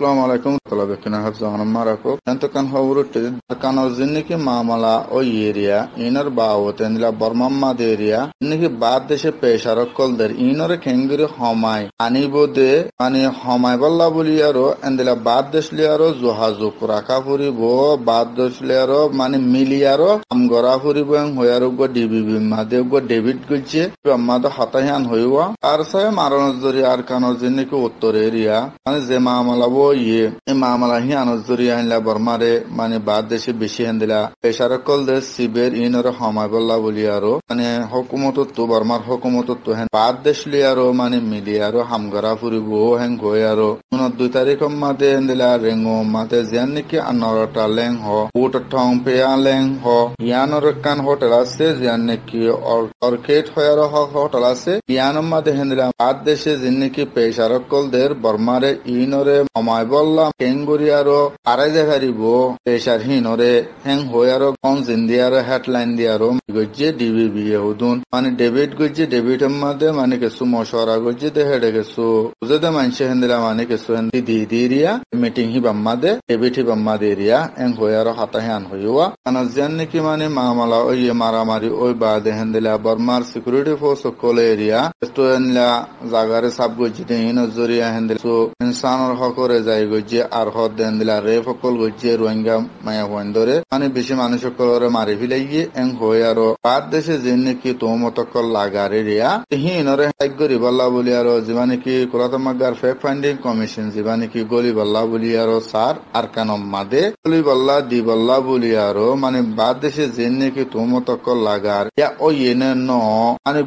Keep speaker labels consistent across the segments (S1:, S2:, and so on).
S1: Assalamu alaikum talabekina hafzan marako ento kan hawrutte kan ozinki maamala o area inar baawotendila barmamma area inniki baad deshe pesharakol der inore kengiri homai anibode mane homai balla buliyaro endila baad deshliyaro zuhazu kuraka furibo baad deshliyaro mane miliyaro amgora furibo en hoyaro go dbb made go david gulche amada hatahan hoywa ar say maron zori ar kan ozinki uttor area mane je maamala bo ye maamala hi anozuriya la barmare mane baad deshe beshi hendila pesharakol der siber inore homai balla buliyaro mane hukumat to barmar hukumat to hen baad deshliyaro mane miliyaro hamgara furibo hen goyaro 2 tarikh mate hendila rengo mate janiki anorata leng ho utthong peya leng ho yanor kan hotel ase janiki orchid hoyaro hotel ase yanam mate hendila baad deshe jiniki pesharakol der barmare inore homai balla kenguriaro araje haribo peshar hinore hen hoyaro kon zindiaro headline diaro gojje dbb yehudun mane david gojje david made mane kesu moshara gojje de hede kesu uzada manshe hendila mane kesu hendi didiria meeting hi bammade david hi bammade area en hoyaro hatahan hoywa anazyanne ki mane maamala oye maramari oy baade hendila barmar security force kol area stoenla zagare sab gojje de inozoriya hendila so insanor hokore jay gojje আর হদ দেন্দিলা রে ফকল গজ্জে রোহিঙ্গা মায়া হন্দরে মানে বেশি মানুষ সকলরে মারি ফিলাইয়ে এং হয়ারো বাদ দেশে জিন্নে কি তোমতকল লাগারে রিয়া হিনরে হাইগরি বল্লা বলিয়ারো জীবানে কি কোলাতমাগার ফ্যাক্ট ফাইন্ডিং কমিশন জীবানে কি গলি বল্লা বলিয়ারো সার আরকানম মাদে গলি বল্লা দি বল্লা বলিয়ারো মানে বাদ দেশে জিন্নে কি তোমতকল লাগার ইয়া ও ইনে ন মানে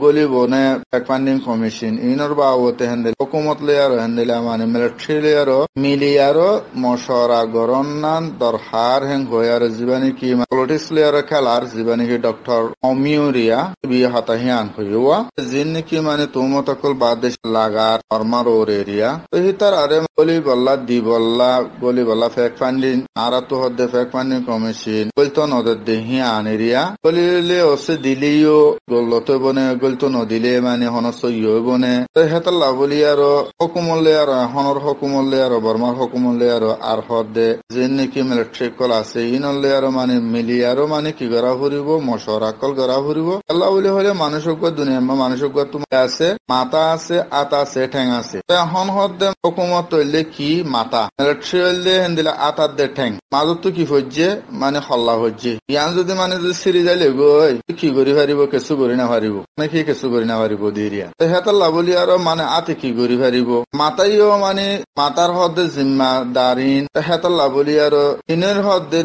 S1: গলি বনে ফ্যাক্ট ফাইন্ডিং কমিশন ইনর বাওতে হেন্দেল হুকুমত লেয়ারো হেন্দেলা মানে মিলিটারি লেয়ারো মিলিয়ারো মশরা গরন্নান দরহার হেং হয়ার জীবানি কি পলিটিক্স লেয়ার খেলার জীবানি কি ডক্টর অমিউরিয়া বিয়ে হাতাহিয়ান হইয়া জিন কি মানে তুমতকল বাদেশ লাগার ফরমার ওর এরিয়া তো হিতার আরে গলি বল্লা দি বল্লা গলি বল্লা ফ্যাক্ট ফাইন্ডিং আরা তো হদ্দে ফ্যাক্ট ফাইন্ডিং কমিশন গলতো নদের দেহিয়ান এরিয়া গলিলে ওসে দিলিও গলতো বনে গলতো নদিলে মানে হনস ইয় বনে তো হেতার লাভলিয়ারো হুকুমল লেয়ার হনর হুকুমল লেয়ার বর্মার হুকুমল লেয়ারো আর হদ্দে যে নাকি মিলিটারি কল আছে ইনল লেয়ারো মানে মিলিয়ারো মানে কি গড়া ফুরিব মশরা কল গড়া ফুরিব আল্লাহ বলি হলে মানুষক দুনিয়া মানুষক তোমার আছে মাথা আছে আতা আছে ঠ্যাং আছে হন হদ্দে হুকুমত হইলে কি মাথা মিলিটারি হইলে হেন্দিলা আতার দে ঠ্যাং মাজত তো কি হজ্জে মানে হল্লা হজ্জে ইয়ান যদি মানে যদি সিরি যাইলে গই কি করি পারিব কিছু করি না পারিব মানে কি কিছু করি না পারিব দিরিয়া তো হেতাল্লাহ বলি আরো মানে আতে কি করি পারিব মাথাইও মানে মাতার হদ্দে জিম্মাদারিন হেতাল্লাহ বলি আরো ইনের হদ্দে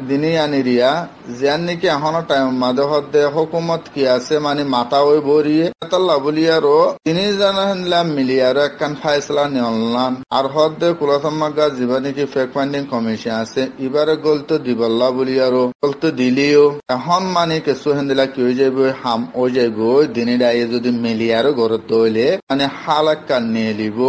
S1: দিনে আনিরিয়া জিয়ান নাকি এখনো টাইম মাঝে হদ্দে হুকুমত কি আছে মানে মাথা ওই বরিয়ে হেতাল্লাহ বলি আরো তিনি জানালাম মিলিয়ারো একখান ফাইসলা নিয়নলান আর হদ্দে কুলাতমাগা জীবানি কি ফ্যাক্ট ফাইন্ডিং কমিশন আছে এবারে গলতো দিবল্লা বলি আরো গলতো দিলিও এখন মানে কিছু হেন্দিলা কি হয়ে যাইব হাম ও যাইব দিনে ডাইয়ে যদি মিলিয়ারো ঘরত দইলে মানে হালাক কান নিয়ে লিব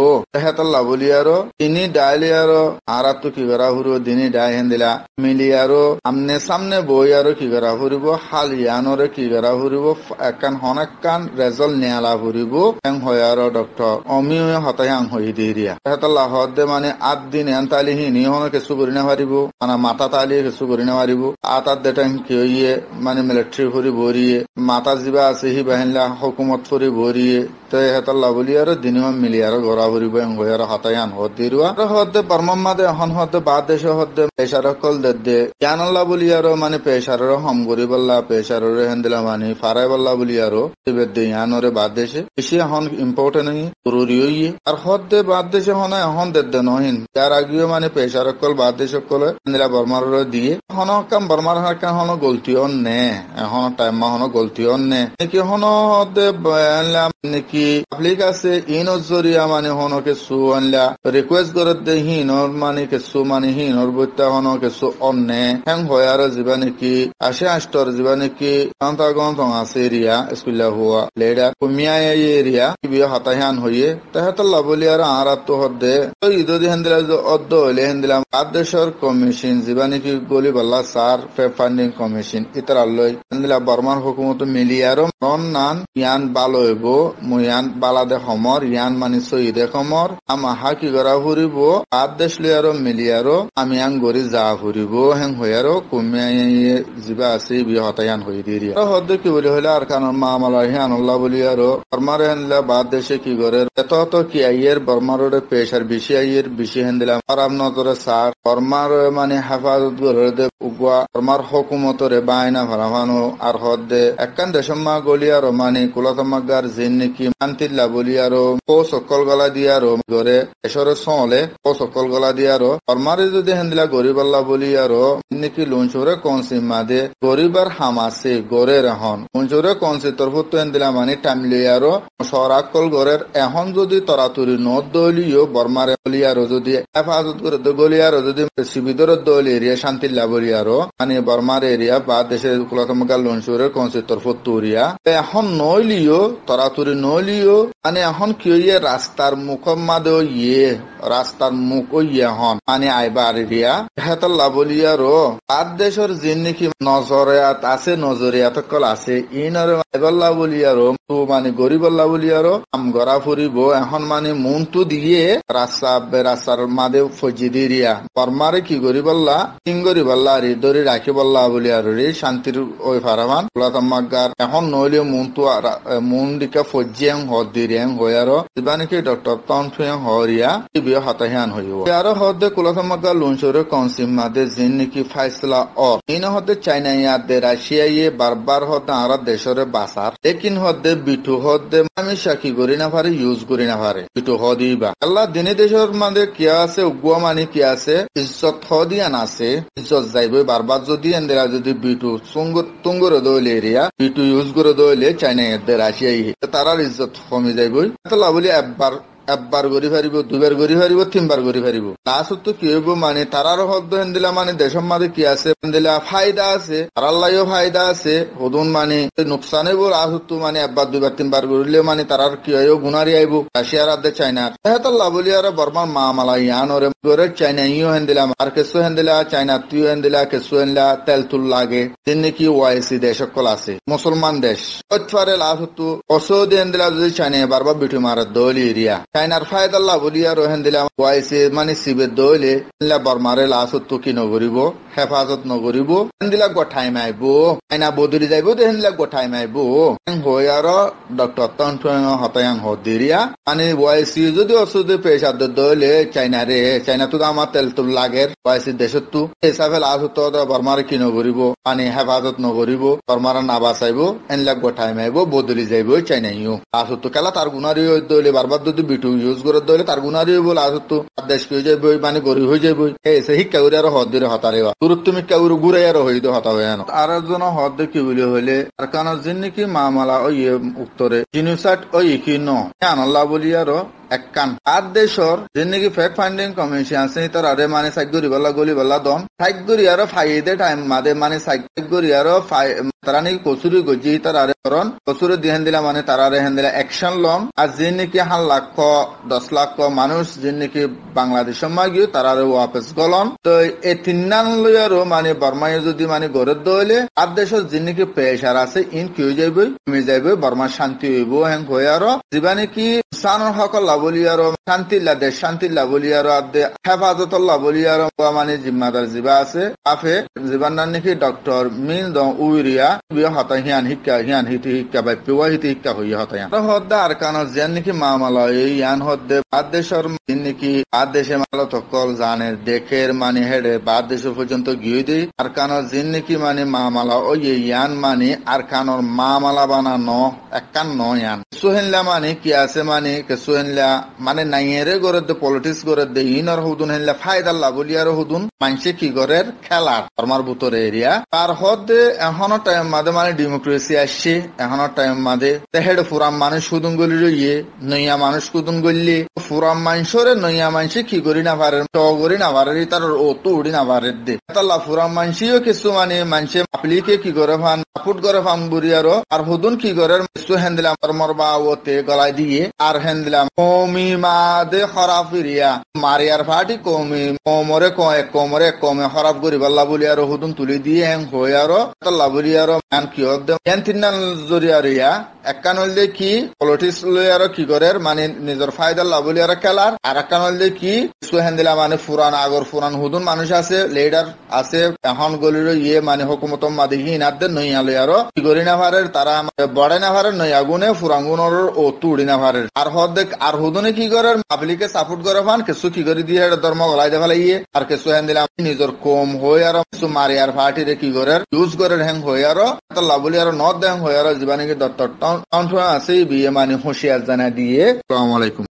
S1: হেতাল্লাহ বলি আরো তিনি ডাইলিয়ারো আর তো কি করা ফুরিব দিনে ডাই হেন্দিলা মিলিয়ারো আমনে সামনে বই আরো কি করা ফুরিব হাল ইয়ানরে কি করা ফুরিব একখান হনাক্কান রেজাল্ট নেয়ালা ফুরিব এং হয় আরো ডক্টর অমিও হতায়াং হই দিরিয়া হেতাল্লাহ হদ্দে মানে 8 দিন এনতালি হি নিহন কিছু করি না পারিব মানে মাথা তালি কিছু করি না পারিব আতার দেটাং কি হইয়ে মানে মিলিটারি ফুরি ভরিয়ে মাথা জিবা আছে হি বাহিনলা হুকুমত ফুরি ভরিয়ে তো হেতাল্লাহ বলি আরো দিনম মিলিয়ারো গড়া ফুরিব এং হয় আরো হতায়ান হদিরুয়া হদ্দে বর্মামাদে এখন হদ্দে বাদ দেশে হদ্দে পেশারকল দে জ্ঞানাল্লাহ বলি আরো মানে পেশারের হম গরি বল্লা পেশারের হেন্দিলা মানে ফারাই বল্লা বলি আরো বেদে ইয়ানরে বাদ দেশে বেশি এখন ইম্পর্টেন্ট নই জরুরি হইয়ে আর হদ্দে বাদ দেশে হন এখন দে নহিন যার আগেও মানে পেশারকল বাদ দেশে কলে হেন্দিলা বর্মার দিয়ে হন কাম বর্মার হাকান হন গলতি অন নে এখন টাইম হন গলতি অন নে নাকি হন হদ্দে নাকি পাবলিক আছে ইনর জরিয়া মানে হন কিছু আনলা রিকোয়েস্ট করে দে হিনর মানে কিছু মানে হিনর বইতা হন কিছু অন্নে হেং হয় আর যিবা নাকি আসে আষ্টর যিবা নাকি গন্ত আছে এরিয়া স্কুলে হওয়া লেডা কমিয়া এরিয়া বিয়ে হতাহান হইয়ে তাহাতাল্লাহ বলি আর তো হদ্দে ঈদ হেন্দিলা অদ্দ হইলে হেন্দিলা আদেশর কমিশন যিবা নাকি গলি বল্লা সার ফান্ডিং কমিশন ইতার লই হেন্দিলা বর্মার হুকুমত মিলি আর নন নান ইয়ান বালো হইব মুয়ান বালাদে সমর ইয়ান মানে সহিদে সমর আমা হা কি গড়া ফুরিব বাদ দেশ লই আরো মিলি আরো আমি আং গড়ি যা ফুরিব হেং হই আরো কমিয়ে যিবা আছে বিয়ে হতায়ান হই দিরি হদ্দ কি বলি হলে আর কারণ মামালা হিয়ানুল্লাহ বলি আরো বর্মার হেনলা বাদ দেশে কি করে এত কি আইয়ের বর্মার পেশার বেশি আইয়ের বেশি হেনদিলাম আরাম নজরে সার বর্মার মানে হেফাজত করে দে উগুয়া বর্মার হকুমতরে বাইনা ভারামানো আর হদ্দে একখান দেশম্মা গলি আরো মানে কুলাতমাগার জিন নাকি মান্তিল্লা বলি আরো ও সকল গলা দিয়ে আরো গড়ে এসরে সলে ও সকল গলা দিয়ে আরো বর্মারে যদি হেনদিলা গরিবাল্লা বলি আরো নাকি লঞ্চরে কনসি মাদে গরিবার হামাসে গড়ের এখন লঞ্চরে কনসি তরফত হেনদিলা মানে টাইমলি আরো সরাকল গড়ের এখন যদি তরাতুরি নদ দলীয় বর্মারে বলি আরো যদি হেফাজত করে গলি আরো যদি শিবিদর দল এরিয়া শান্তিল্লা বলি আরো মানে বর্মার এরিয়া বা দেশের কুলাতমকা লঞ্চরের কনসি তরফত তুরিয়া এখন নইলিও তরাতুরি নইলিও মানে এখন কি ইয়ে রাস্তার মুখম্মাদেও ইয়ে রাস্তার মুখ ইয়ে হন মানে আইবার এরিয়া হেতাল্লা বলি আরো আর দেশের যে নাকি নজরিয়াত আছে নজরিয়াত কল আছে ইনরে আইবাল্লা বলি আরো মানে গরিবাল্লা বলি আরো আম গড়া ফুরিব এখন মানে মনটো দিয়ে রাস্তার মাদে ফজি দিরিয়া বর্মারে কি গরিবাল্লা তিন গরিবাল্লা আর ধরে রাখি বল্লা বলি আর রে শান্তির ওই ফারামান কুলাতমাগার এখন নইলে মন দিকে ফজিয়াং হদ দিরিয়াং হই আরো দিবা নাকি ডক্টর তনফিয়াং হরিয়া বিয়ে হতাহিয়ান হইব আরো হদে কুলাতমাগার লঞ্চরে কনসিম মাদে জিন নাকি ফাইসলা অর ইন হদে চাইনা ইয়াদে রাশিয়া ইয়ে বারবার হদে আর দেশরে বাসার লেকিন হদে বিটু হদে আমি সাকি করি না পারে ইউজ করি না পারে বিটু হদিবা আল্লাহ দিনে দেশের মাদে কি আছে উগুয়া মানে কি আছে ইজ্জত হদিয়ান আছে ইজ্জত যাইব বারবার যদি এন্দেরা যদি বিটু তুঙ্গরে দইলে এরিয়া বিটু ইউজ করে দইলে চাইনা ইয়াদে রাশিয়া তারার ইজ্জত কমে যাইবই তাহলে বলি একবার গড়ি ফারিব দুবার গড়ি ফারিব তিনবার গড়ি ফারিব লাস্ট কি হইব মানে তারার হদ্দ হেন্দিলা মানে দেশের মাঝে কি আছে হেন্দিলা ফায়দা আছে তারার লাইও ফায়দা আছে হদুন মানে নোকসানে বল লাস্ট মানে একবার দুবার তিনবার গড়িলে মানে তারার কি হয় গুনারি আইব রাশিয়ার আদে চাইনার হেতাল্লা বলি আর বর্মার মামালা ইয়ান ওরে গড়ে চাইনা ইও হেন্দিলা আর কেসু হেন্দিলা চাইনা তুইও হেন্দিলা কেসু হেন্দিলা তেল তুল লাগে যেন কি ওয়াইসি দেশ সকল আছে মুসলমান দেশ অতফারে লাস্ট অসৌদি হেন্দিলা যদি চাইনা বারবার বিঠু মারার দলি এরিয়া চাইনার ফায়দাল্লা বলিয়া রোহেন দিলাম ওয়াইসে মানে সিবের দইলে বর্মারে লাস্ট কি নগরিব হেফাজত নগরিব হেন্দিলা গঠাই মাইব চাইনা বদলি যাইব হেন্দিলা গঠাই মাইব হই আর ডক্টর তনফিয়াং হতায়াং হদিরিয়া মানে ওয়াইসি যদি অসুদে পেশাদ দইলে চাইনা তো আমার তেল তুল লাগের ওয়াইসি দেশত তো হিসাবে লাস্ট বর্মারে কি নগরিব মানে হেফাজত নগরিব বর্মারা না বাঁচাইব হেন্দিলা গঠাই মাইব বদলি যাইব চাইনাইও লাস্ট কেলা তার গুণারি দইলে বারবার যদি বিটু ইউজ করে দইলে তার গুণারি বল আসত দেশ হয়ে যাইব মানে গরিব হয়ে যাইব এসে শিক্ষা করে আর হদ দিয়ে হতারে তোর তুমি কাউর ঘুরাই আর হইতো হতা হয়ে আনো আর একজন হদ কি বলি হইলে আর কারণ যে নাকি মামালা ওই উত্তরে জিনিসাট ওই কি ন আনল্লা বলি আরো একখান আর দেশর যে নাকি ফ্যাক্ট ফাইন্ডিং কমিশন আছে তার আরে মানে সাইগরি বল্লা গলি বল্লা দন সাইগরি আর ফাইদে টাইম মাদে মানে সাইগরি আর তারা নাকি কচুরি গজি তার আরে করন কচুরি দিহেন দিলা মানে তার আরে হেন দিলা অ্যাকশন লন আর যে নাকি 1,00,000 10 লাখ মানুষ যে নাকি বাংলাদেশের মাগিও তার আরে ওয়াপস গলন তো এই 3 লয়ারও মানে বর্মায় যদি মানে গড়ে দইলে আর দেশের যে নাকি প্রেসার আছে ইন কি হয়ে যাইব কমে যাইব বর্মা শান্তি হইব হেন হয়ে আর যিবা নাকি সানর হকল লাভলি আর শান্তিল্লা দেশ শান্তিল্লা বলি আর হেফাজত লাভলি আর মানে জিম্মাদার যিবা আছে আফে যিবান নাকি ডক্টর মিন দ উইরিয়া বিয়া হতা হিয়ান শিক্ষা বা পিওয়া শিক্ষা হইয়া হতায়ান হদ্দা আর কান যেন নাকি মামালা ইয়ান হদ্দে বাদ দেশের নাকি বাদ দেশে মালা তকল জানে দেখের মানে হেডে বাদ দেশ পর্যন্ত গিয়ে দিই আর কানর যেন নাকি মানে মামালা ওই ইয়ান মানে আর কানর মামালা বানানো একখান নয়ান সোহেনলা মানে কি আছে মানে সোহেনলা মানে নাইয়েরে গড়ে দে পলিটিক্স গড়ে দে ইনর হুদুন হেনলা ফায়দাল্লা বলি আর হুদুন মানুষে কি করে খেলার আমার বুতরে এরিয়া তার হদ্দে এখনো টাইম মাদে মানে ডেমোক্রেসি আসছে এখনো টাইম মাদে হেড ফুরাম মানুষ হুদুন গলি রইয়ে নইয়া মানুষ কুদুন গলি ফুরাম মানুষরে নইয়া মানুষে কি করি না পারে করি না পারে তার ও তো উড়ি না পারে দে তাল্লা ফুরাম মানুষও কিছু মানে মানুষে আপলিকে কি করে ফান ফুট করে ফান বুড়ি আর হুদুন কি করে হেন্দিলা মরবা বাওতে গলায় দিয়ে আর হেন দিলাম কমি মাদে খরাব ফিরিয়া মারিয়ার ফাটি কমি কোমরে কমে খরাব করি বাল্লা বলি আর হুদুন তুলি দিয়ে হেন হয়ে আরো লাবলি আরো মান কি হন তিন জরিয়া একখান হইলে কি পলিটিক্স লই আরো কি করে মানে নিজের ফায়দা লাবলি আরো খেলার আর একখান হইলে কি হেন দিলা মানে পুরান হুদুন মানুষ আছে লিডার আছে এখন গলির ইয়ে মানে হুকুমত মাদিহি ইনাদের নইয়া লই আরো কি করি না পারে তারা বড়ে না পারে নইয়া গুনে ফুরাঙ্গুনের ও তুড়ি না পারে আর হদেক আর হুদুনে কি করে পাবলিকে সাপোর্ট করে পান কিছু কি করে দিয়ে ধর্ম গলাই দে ফেলাই আর কিছু হেন দিলাম নিজের কম হয়ে আর কিছু মারি আর পার্টিরে কি করে ইউজ করে হ্যাং হয়ে আরো লাবলি আরো নদ দেং হয়ে আরো জীবানী দত্ত আছে বিয়ে মানে হুঁশিয়ার জানা দিয়ে আসসালামু আলাইকুম।